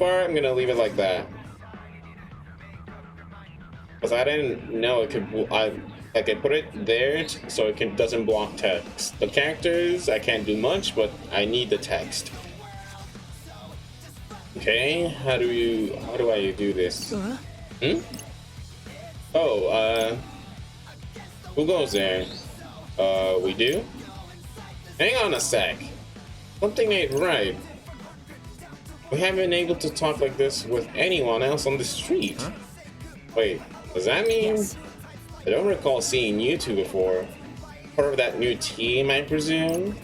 far, I'm gonna leave it like that. Because I didn't know it could. I put it there so it doesn't block text. The characters, I can't do much, but I need the text. Okay, how do I do this? Hmm? Oh, who goes there? We do? Hang on a sec. Something ain't right. We haven't been able to talk like this with anyone else on the street. Huh? Wait, does that mean? Yes. I don't recall seeing you two before. Part of that new team, I presume?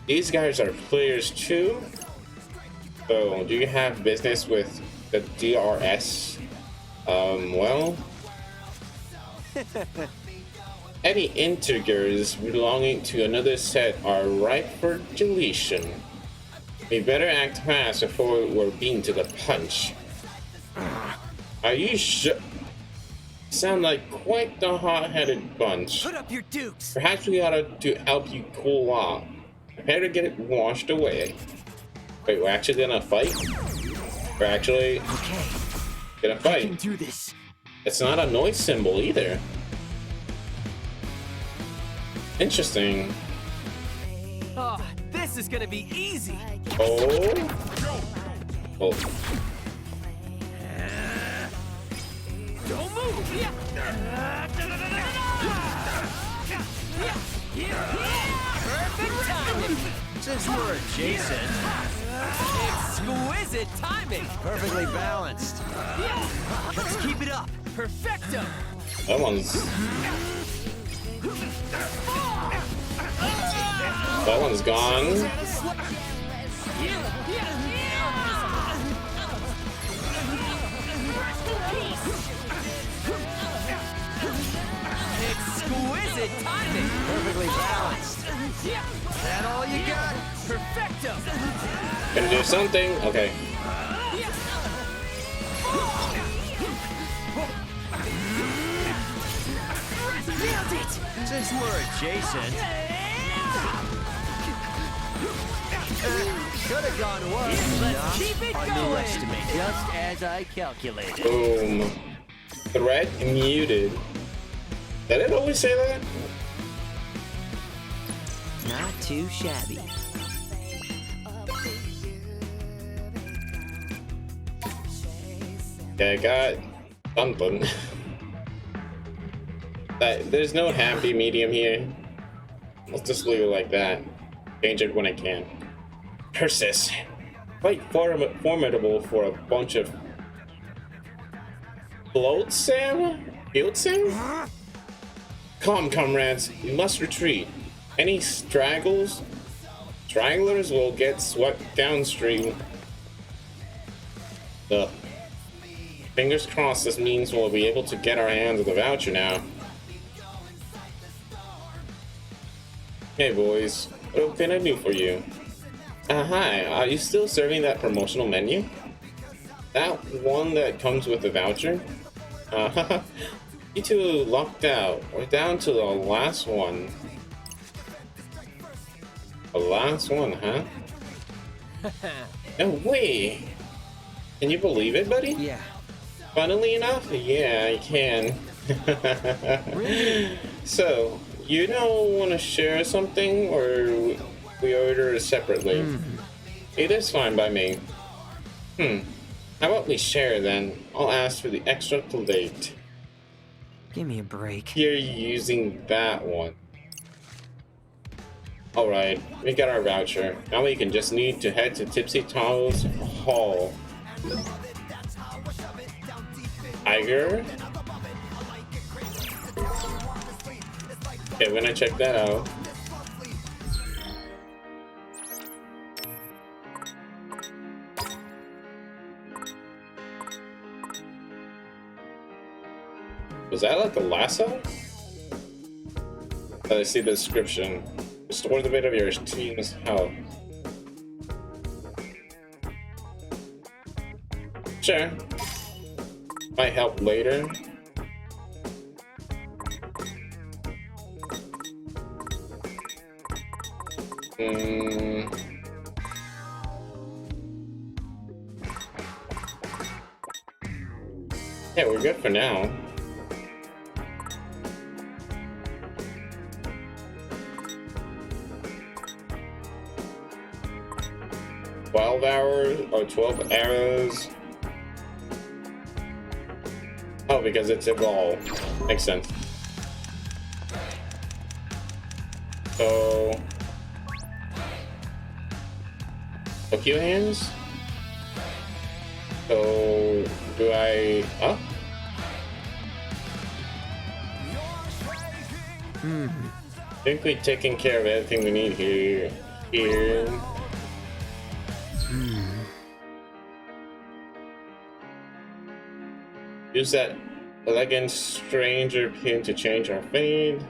These guys are players too? So, do you have business with the DRS? Well... Any integers belonging to another set are ripe for deletion. We better act fast before we're beaten to the punch. Are you sure? Sound like quite the hot-headed bunch. Put up your dukes. Perhaps we ought to help you cool off. Prepare to get it washed away. Wait, we're actually gonna fight? We're actually gonna fight. I can do this. It's not a noise symbol either. Interesting. Oh, this is gonna be easy. Oh. Oh. Don't move. Perfect timing. Since we're adjacent. Exquisite timing. Perfectly balanced. Let's keep it up. Perfecto. That one's gone. Exquisite timing. Perfectly balanced. That all you got? Perfecto. Gonna do something. Okay. Nailed it. Since we're adjacent. Could have gone worse. Let's keep it going. Underestimate. Just as I calculated. Boom. Threat muted. Did it always say that? Not too shabby. Yeah, I got something. There's no happy medium here. Let's just leave it like that. Change it when I can. Persis. Quite formidable for a bunch of Flotsam? Come, comrades, we must retreat. Any stragglers will get swept downstream. Ugh. Fingers crossed this means we'll be able to get our hands on the voucher now. Hey boys, what can I do for you? Hi, are you still serving that promotional menu? That one that comes with the voucher? You two lucked out. We're down to the last one. The last one, huh? No way! Can you believe it, buddy? Yeah. Funnily enough, yeah, I can. Really? So, you don't want to share something, or we order it separately? Either's fine by me. How about we share then? I'll ask for the extra plate. Give me a break. You're using that one. Alright, we got our voucher. Now we can just need to head to Tipsy Toddles Hall. Tiger? Okay, we're gonna check that out. Was that like a lasso? I see the description. Restore the bit of your team's health. Sure. Might help later. Yeah, we're good for now. $12 or 12 arrows. Oh, because it's evolved. Makes sense. So Tokyo hands. So do I? Huh? I think we've taken care of everything we need here. Use that elegant stranger pin to change our fade.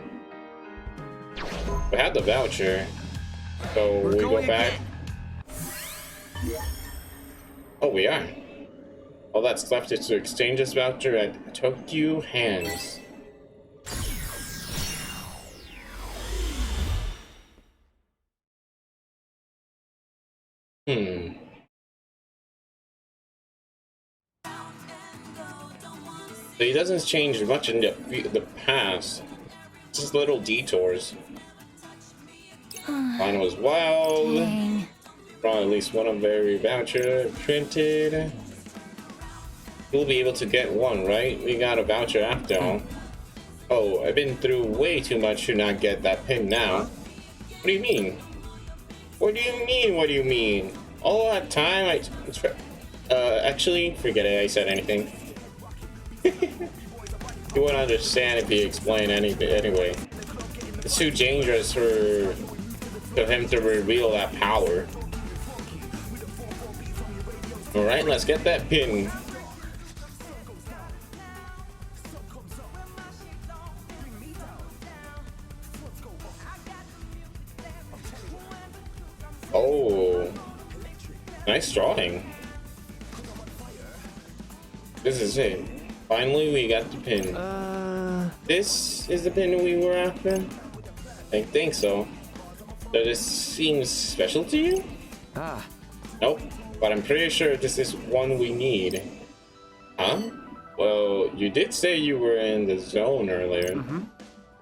We had the voucher, so we go back. Oh, we are. All that's left is to exchange this voucher at Tokyo Hands. So he doesn't change much in the past. Just little detours. Mine was wild. Dang. Brought at least one of every voucher printed. You'll be able to get one, right? We got a voucher after all. Oh, I've been through way too much to not get that pin now. What do you mean? What do you mean? What do you mean? All that time actually, forget it. I said anything. You wouldn't understand if you explained anything anyway. It's too dangerous for him to reveal that power. Alright, let's get that pin. Oh, nice drawing. This is it. Finally, we got the pin. This is the pin we were after? I think so. Does this seem special to you? Nope, but I'm pretty sure this is one we need. Huh? Well, you did say you were in the zone earlier.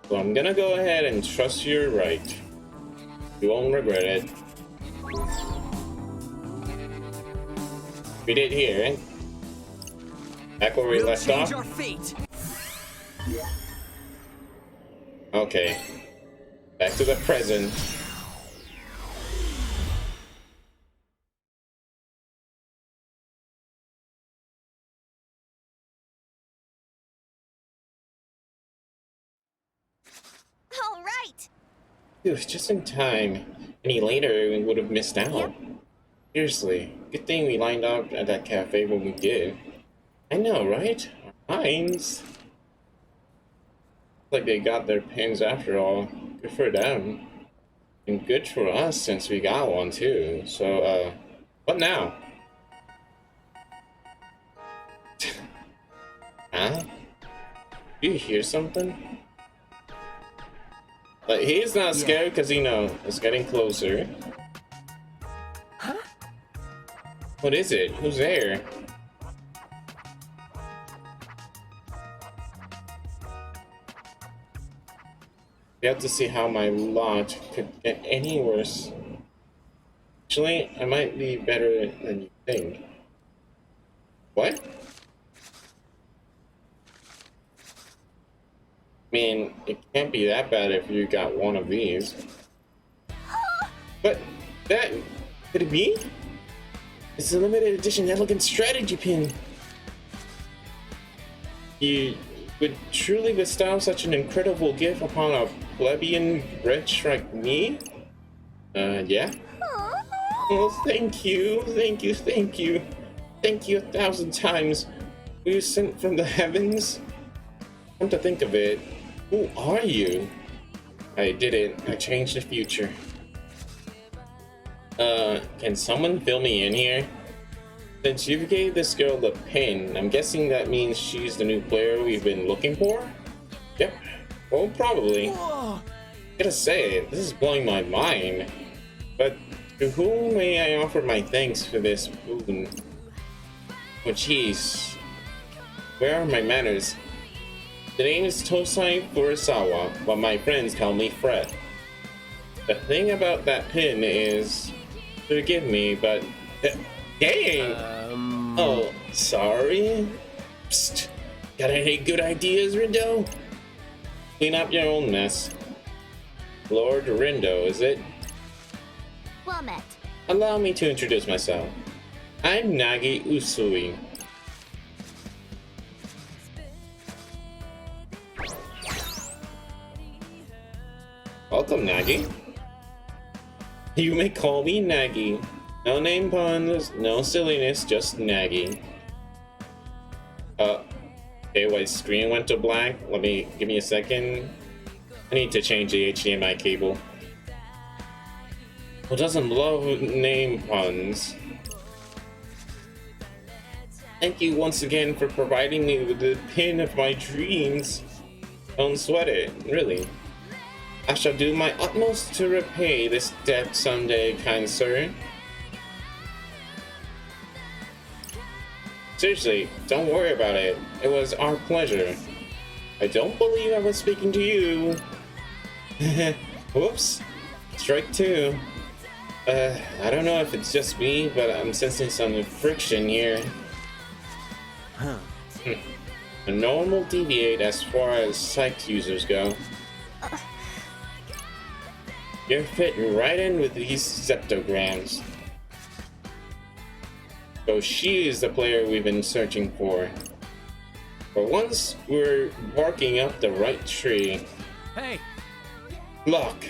So I'm gonna go ahead and trust you're right. You won't regret it. We did here, right? Back where we left off? Our fate. Okay. Back to the present. All right. It was just in time. Any later, we would have missed out. Yep. Seriously, good thing we lined up at that cafe when we did. I know, right? Our minds. Like they got their pins after all. Good for them. And good for us since we got one too. So, what now? Huh? Do you hear something? Like, he's not scared because he knows it's getting closer. Huh? What is it? Who's there? You have to see how my lot could get any worse. Actually, I might be better than you think. What? I mean, it can't be that bad if you got one of these. But that could it be? It's a limited edition elegant strategy pin. You would truly bestow such an incredible gift upon a plebeian wretch like me? Yeah? Well, thank you, thank you, thank you. Thank you 1,000 times. Were you sent from the heavens? Come to think of it, who are you? I did it. I changed the future. Can someone fill me in here? Since you gave this girl the pin, I'm guessing that means she's the new player we've been looking for? Yep. Well, probably. Whoa. Gotta say, this is blowing my mind. But to whom may I offer my thanks for this boon? Oh, jeez. Where are my manners? The name is Tosai Furusawa, but my friends call me Fred. The thing about that pin is, forgive me, but dang! Oh, sorry. Psst. Got any good ideas, Rindo? Clean up your own mess. Lord Rindo, is it? Well met. Allow me to introduce myself. I'm Nagi Usui. Welcome, Nagi. You may call me Nagi. No name puns, no silliness, just Nagi. Okay, wait, screen went to black. Give me a second. I need to change the HDMI cable. Who doesn't love name puns? Thank you once again for providing me with the pin of my dreams. Don't sweat it, really. I shall do my utmost to repay this debt someday, kind sir. Seriously, don't worry about it. It was our pleasure. I don't believe I was speaking to you. Whoops. Strike two. I don't know if it's just me, but I'm sensing some friction here. A normal deviate as far as psych users go. You're fitting right in with these septograms. So she is the player we've been searching for. For once, we're barking up the right tree. Hey, Look,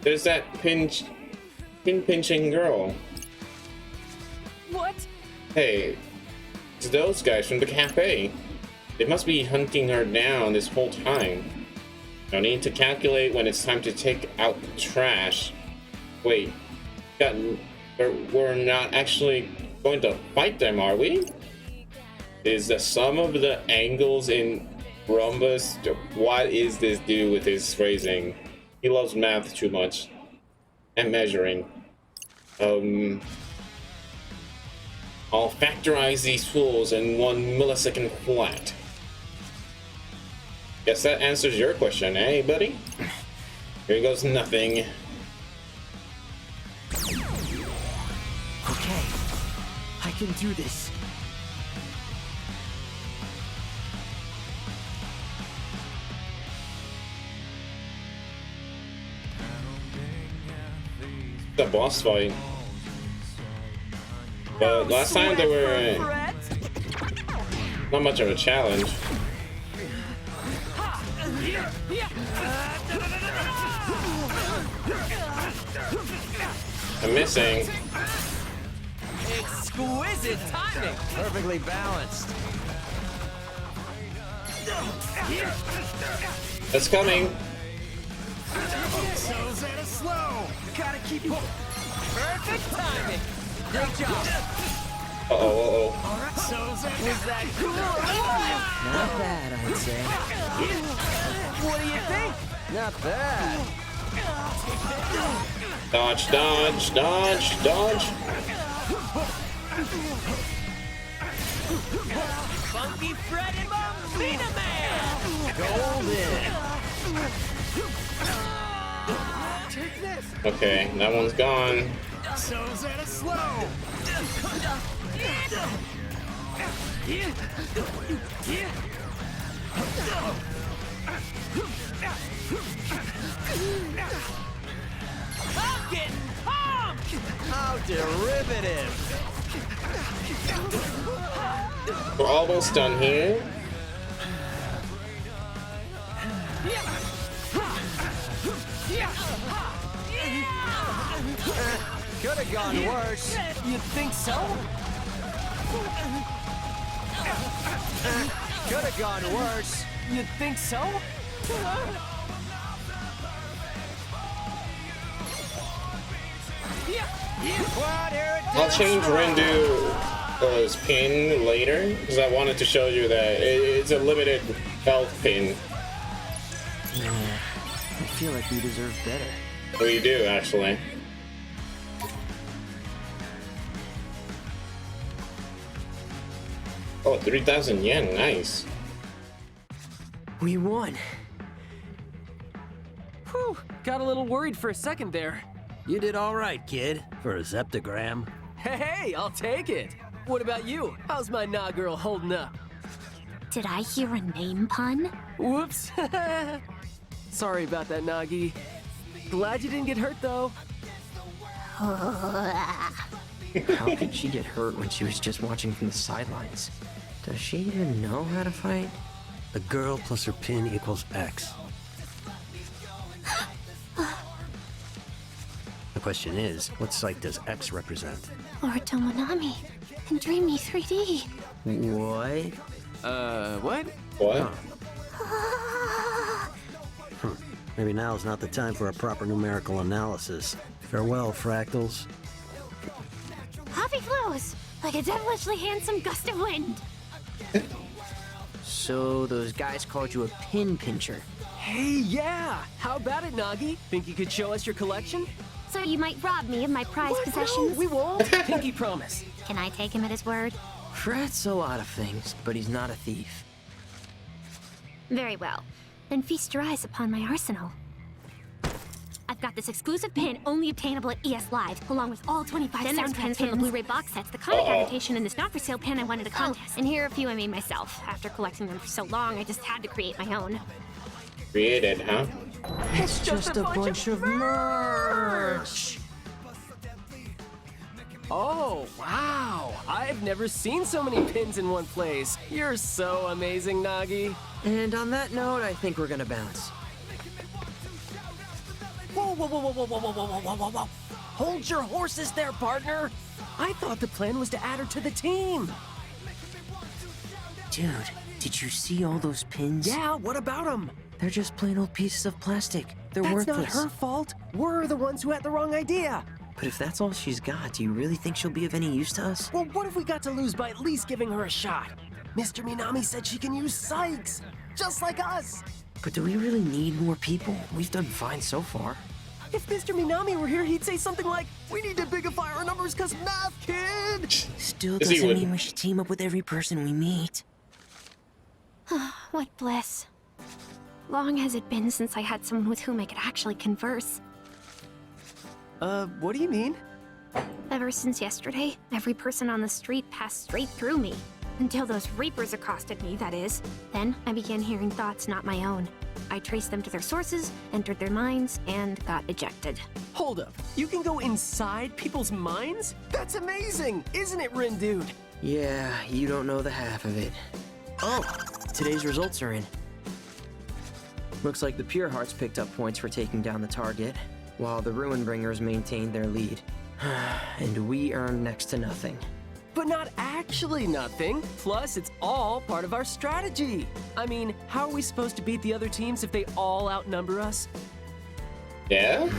there's that pin-pinching girl. what? Hey, it's those guys from the cafe. They must be hunting her down this whole time. No need to calculate when it's time to take out the trash. Wait, we're not actually going to fight them, are we? Is the sum of the angles in rhombus? What is this dude with his phrasing? He loves math too much. And measuring. I'll factorize these fools in 1 millisecond flat. Guess that answers your question, eh, buddy? Here goes nothing. Okay, I can do this. The boss fight. But last time they were not much of a challenge. I'm missing. Exquisite timing. Perfectly balanced. It's coming. Slow. Gotta keep you. Perfect timing. Great job. Uh-oh. Was that cool? Not bad, I'd say. What do you think? Not bad. Dodge, dodge, dodge, dodge. Funky Fred and Bombina Man. Golden. Okay, that one's gone. Slow. I'm getting pumped. How derivative. We're almost done here. Could have gone worse. You think so? Could have gone worse. You think so? What? Here it I'll change Rendu's pin later because I wanted to show you that it's a limited health pin. I feel like we deserve better. We do actually. Oh, 3,000 yen, nice. We won. Whew, got a little worried for a second there. You did all right, kid, for a Zeptagram. Hey, I'll take it. What about you? How's my nah girl holding up? Did I hear a name pun? Whoops. Sorry about that, Nagi. Glad you didn't get hurt, though. How could she get hurt when she was just watching from the sidelines? Does she even know how to fight? A girl plus her pin equals X. The question is, what site does X represent? Lord Tomonami and Dreamy 3D. What? What? What? Maybe now is not the time for a proper numerical analysis. Farewell, fractals. Poppy flows like a devilishly handsome gust of wind. So those guys called you a pin pincher. Hey, yeah! How about it, Nagi? Think you could show us your collection? So you might rob me of my prized What? possessions? No, we won't. Pinky promise. Can I take him at his word? Fred's a lot of things, but he's not a thief. Very well. Then feast your eyes upon my arsenal. I've got this exclusive pin only obtainable at ES Live, along with all 25 sound pins from the Blu-ray box sets, the comic adaptation, and this not-for-sale pin I won at a contest. And here are a few I made myself. After collecting them for so long, I just had to create my own. Created, huh? It's just a bunch of merch! Oh, wow! I've never seen so many pins in one place. You're so amazing, Nagi. And on that note, I think we're gonna bounce. Whoa, whoa, whoa, whoa, whoa, whoa, whoa, whoa, whoa, whoa, whoa! Hold your horses there, partner! I thought the plan was to add her to the team. Dude, did you see all those pins? Yeah, what about them? They're just plain old pieces of plastic. They're That's worthless. not her fault. We're the ones who had the wrong idea. But if that's all she's got, do you really think she'll be of any use to us? Well, what if we got to lose by at least giving her a shot? Mr. Minami said she can use Sykes, just like us. But do we really need more people? We've done fine so far. If Mr. Minami were here, he'd say something like, "We need to bigify our numbers because math, kid!" Still Yes, he doesn't would. mean we should team up with every person we meet. What bliss. Long has it been since I had someone with whom I could actually converse. What do you mean? Ever since yesterday, every person on the street passed straight through me. Until those Reapers accosted me, that is. Then I began hearing thoughts not my own. I traced them to their sources, entered their minds, and got ejected. Hold up. You can go inside people's minds? That's amazing, isn't it, Rin Dude? Yeah, you don't know the half of it. Oh, today's results are in. Looks like the Pure Hearts picked up points for taking down the target, while the Ruinbringers maintained their lead. And we earned next to nothing. But not actually nothing. Plus, it's all part of our strategy. I mean, how are we supposed to beat the other teams if they all outnumber us? Yeah?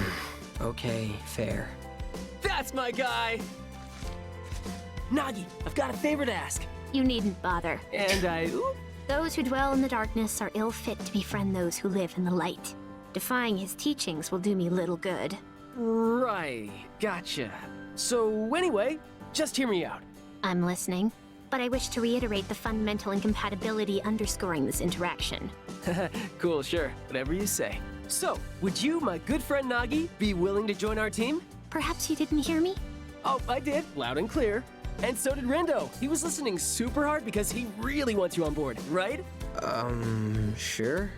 Okay, fair. That's my guy! Nagi, I've got a favor to ask. You needn't bother. And Those who dwell in the darkness are ill fit to befriend those who live in the light. Defying his teachings will do me little good. Right, gotcha. So anyway, just hear me out. I'm listening, but I wish to reiterate the fundamental incompatibility underscoring this interaction. Cool, sure, whatever you say. So, would you, my good friend Nagi, be willing to join our team? Perhaps you didn't hear me? Oh, I did, loud and clear. And so did Rendo. He was listening super hard because he really wants you on board, right? Sure?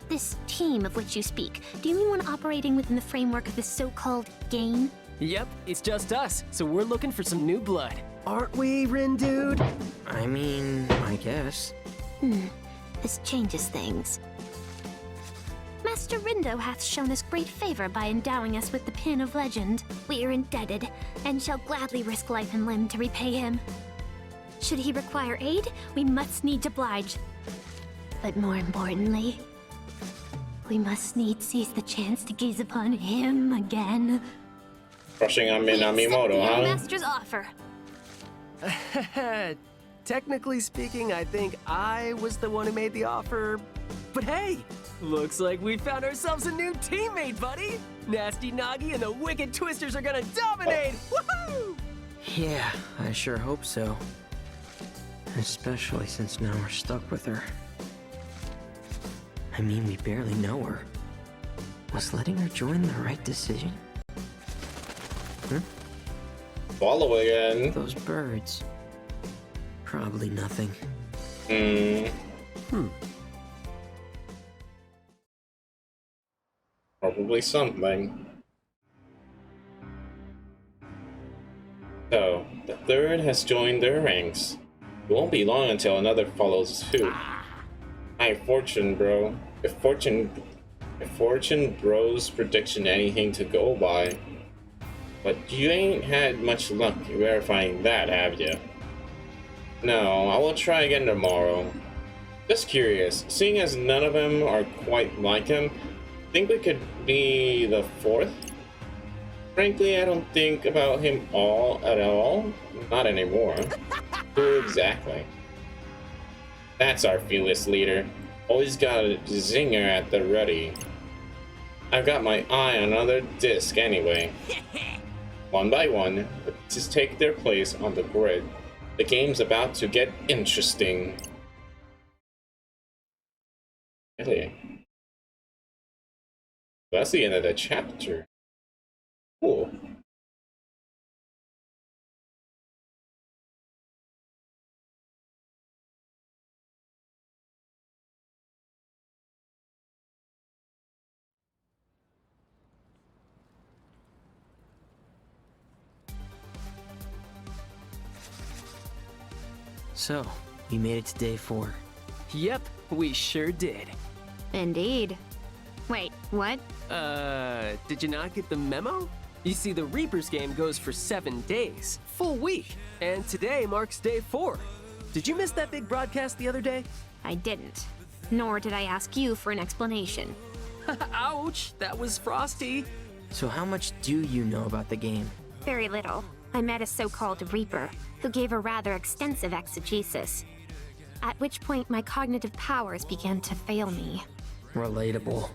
This team of which you speak, do you mean one operating within the framework of this so-called game? Yep, it's just us, so we're looking for some new blood. Aren't we, Rin Dude? I mean, I guess. This changes things. Master Rindo hath shown us great favor by endowing us with the Pin of Legend. We are indebted, and shall gladly risk life and limb to repay him. Should he require aid, we must needs oblige. But more importantly, we must needs seize the chance to gaze upon him again. Crushing on We accept Minamimoto, the young huh? master's offer. Technically speaking, I think I was the one who made the offer. But hey, looks like we found ourselves a new teammate, buddy! Nasty Nagi and the Wicked Twisters are gonna dominate! Woohoo! Yeah, I sure hope so. Especially since now we're stuck with her. I mean, we barely know her. Was letting her join the right decision? Follow again. Those birds. Probably nothing. Probably something. So, the third has joined their ranks. It won't be long until another follows suit. My fortune, bro. If fortune bro's prediction anything to go by. But you ain't had much luck verifying that, have you? No, I will try again tomorrow. Just curious, seeing as none of them are quite like him, think we could be the fourth? Frankly, I don't think about him at all. Not anymore. Who exactly? That's our fearless leader. Always got a zinger at the ready. I've got my eye on another disc anyway. One by one, just take their place on the grid. The game's about to get interesting. Really? That's the end of the chapter. Cool. So, we made it to day 4. Yep, we sure did. Indeed. Wait, what? Did you not get the memo? You see, the Reapers game goes for 7 days, full week, and today marks day 4. Did you miss that big broadcast the other day? I didn't. Nor did I ask you for an explanation. Ouch, that was frosty. So how much do you know about the game? Very little. I met a so-called Reaper, who gave a rather extensive exegesis. At which point my cognitive powers began to fail me. Relatable.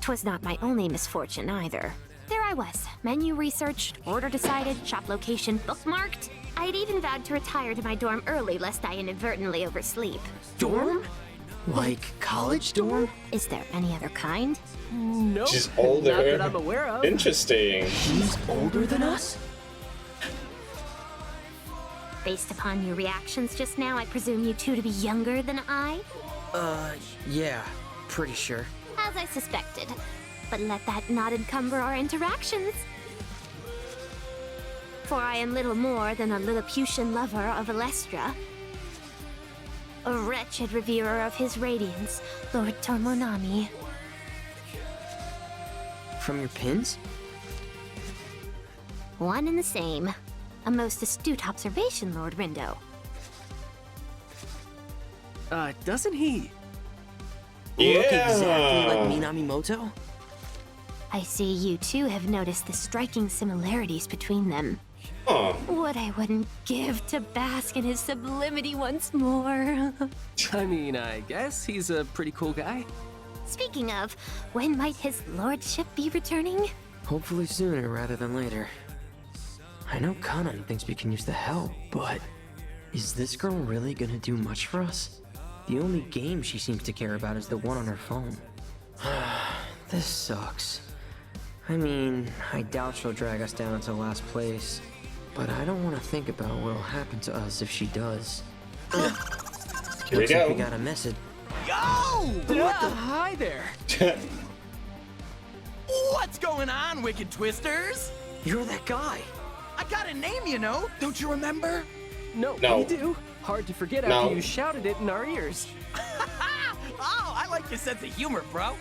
'Twas not my only misfortune either. There I was, menu researched, order decided, shop location bookmarked. I had even vowed to retire to my dorm early lest I inadvertently oversleep. Dorm? Like college dorm? Is there any other kind? Nope. She's older. Not that I'm aware of. Interesting. He's older than us? Based upon your reactions just now, I presume you two to be younger than I? Yeah, pretty sure. As I suspected. But let that not encumber our interactions. For I am little more than a Lilliputian lover of Alestra. A wretched reverer of his radiance, Lord Tomonami. From your pins? One and the same. A most astute observation, Lord Rindo. Doesn't he? Look exactly like Yeah. Minamimoto? I see you two have noticed the striking similarities between them. Huh. What I wouldn't give to bask in his sublimity once more. I mean, I guess he's a pretty cool guy. Speaking of, when might his lordship be returning? Hopefully sooner rather than later. I know Kanan thinks we can use the help, but is this girl really gonna do much for us? The only game she seems to care about is the one on her phone. This sucks. I mean, I doubt she'll drag us down to last place, but I don't want to think about what'll happen to us if she does. Here we Looks like we go. got a message. Yo! Hi there. What's going on, Wicked Twisters? You're that guy! I got a name, you know. Don't you remember? No, No. we do. Hard to forget No. after you shouted it in our ears. Oh, I like your sense of humor, bro.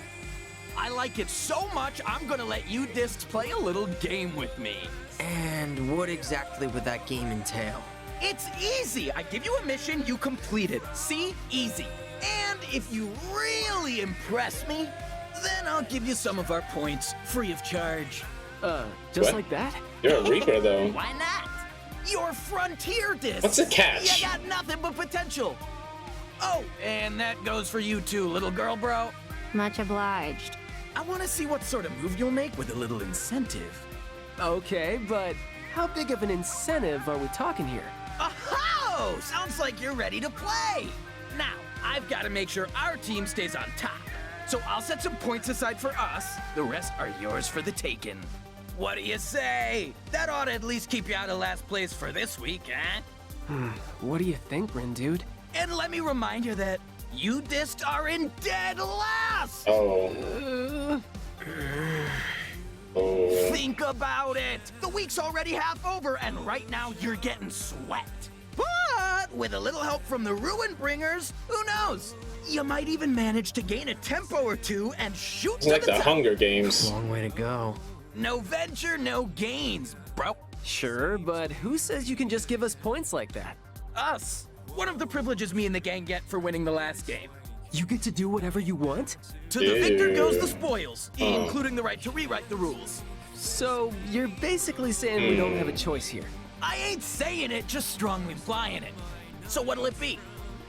I like it so much, I'm gonna let you discs play a little game with me. And what exactly would that game entail? It's easy. I give you a mission, you complete it. See? Easy. And if you really impress me, then I'll give you some of our points, free of charge. Just What? like that? You're a Reaper, though. Why not? Your frontier discs. What's the catch? You got nothing but potential. Oh, and that goes for you too, little girl, bro. Much obliged. I want to see what sort of move you'll make with a little incentive. Okay, but how big of an incentive are we talking here? Oh, sounds like you're ready to play. Now, I've got to make sure our team stays on top. So I'll set some points aside for us. The rest are yours for the taking. What do you say? That ought to at least keep you out of last place for this week, eh? What do you think, Rin, dude? And let me remind you that you dissed are in dead last! Oh. Oh. Think about it! The week's already half over, and right now you're getting sweat. But with a little help from the Ruin Bringers, who knows? You might even manage to gain a tempo or two and shoot It's to like the the top. Hunger Games. Long way to go. No venture, no gains, bro. Sure, but who says you can just give us points like that? Us. One of the privileges me and the gang get for winning the last game. You get to do whatever you want? To the victor goes the Ew. spoils, Oh. including the right to rewrite the rules. So, you're basically saying we don't have a choice here. I ain't saying it, just strongly implying it. So what'll it be?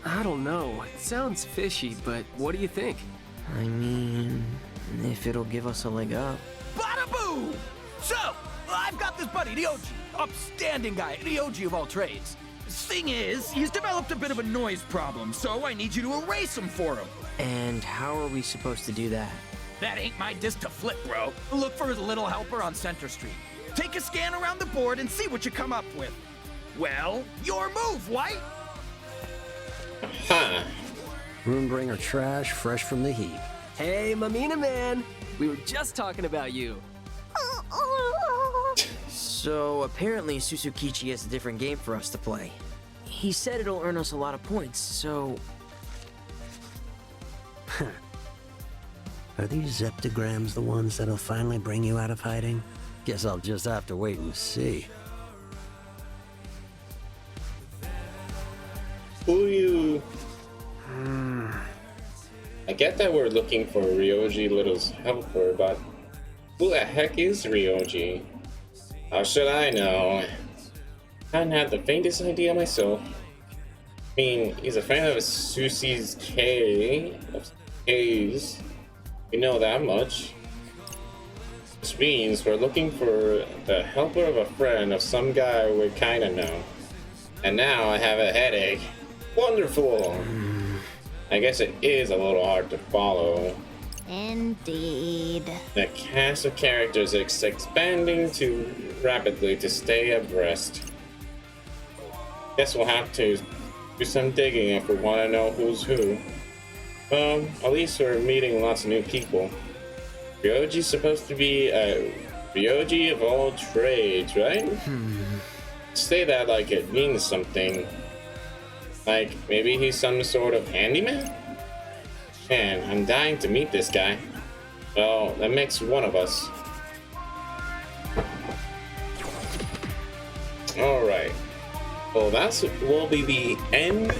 I don't know. It sounds fishy, but what do you think? I mean, if it'll give us a leg up. Bada boo! So, I've got this buddy, the OG. Upstanding guy, the OG of all trades. Thing is, he's developed a bit of a noise problem, so I need you to erase him for him. And how are we supposed to do that? That ain't my disc to flip, bro. Look for his little helper on Center Street. Take a scan around the board and see what you come up with. Well, your move, White! Huh. Runebringer trash, fresh from the heap. Hey, Mamina man! We were just talking about you. So apparently Susukichi has a different game for us to play. He said it'll earn us a lot of points, so... Are these zeptograms the ones that'll finally bring you out of hiding? Guess I'll just have to wait and see. Who you? I get that we're looking for Ryoji Little's helper, but who the heck is Ryoji? How should I know? I hadn't had the faintest idea myself. I mean, he's a fan of Susie's K's. We know that much. Which means we're looking for the helper of a friend of some guy we kinda know. And now I have a headache. Wonderful! I guess it is a little hard to follow. Indeed. The cast of characters is expanding too rapidly to stay abreast. Guess we'll have to do some digging if we want to know who's who. Well, at least we're meeting lots of new people. Ryoji's supposed to be a Ryoji of all trades, right? Say that like it means something. Like, maybe he's some sort of handyman? Man, I'm dying to meet this guy. Well, that makes one of us. Alright. Well, will be the end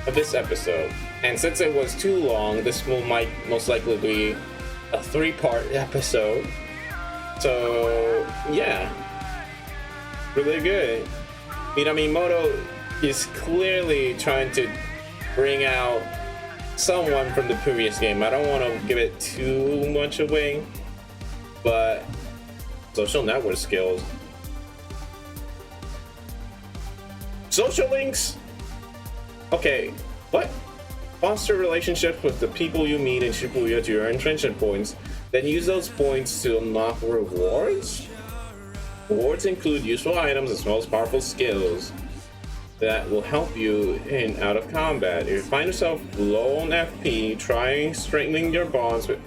of this episode. And since it was too long, this might most likely be a 3-part episode. So, yeah. Really good. Minamimoto is clearly trying to bring out someone from the previous game. I don't want to give it too much away, but social network skills. Social links? Okay, what? Foster relationships with the people you meet in Shibuya to earn friendship points, then use those points to unlock rewards? Rewards include useful items as well as powerful skills that will help you in out of combat. If you find yourself low on FP, try strengthening your bonds with...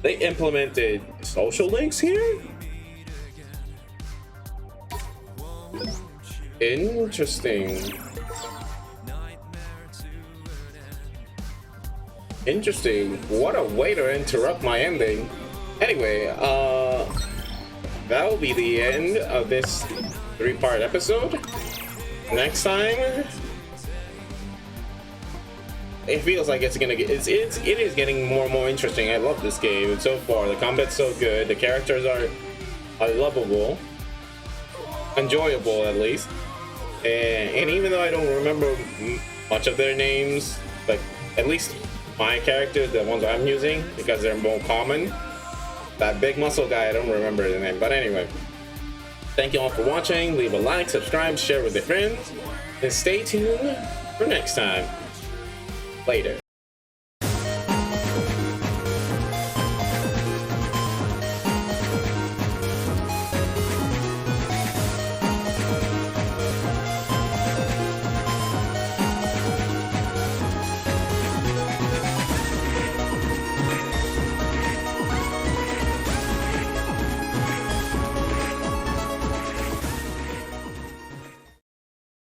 They implemented social links here? Interesting. Interesting. What a way to interrupt my ending. Anyway, that will be the end of this 3-part episode. Next time, it feels like it's gonna get it is getting more and more interesting. I love this game so far. The combat's so good. The characters are lovable, enjoyable at least. And even though I don't remember much of their names, like at least my characters, the ones I'm using, because they're more common. That big muscle guy, I don't remember the name. But anyway, thank you all for watching. Leave a like, subscribe, share with your friends, and stay tuned for next time. Later.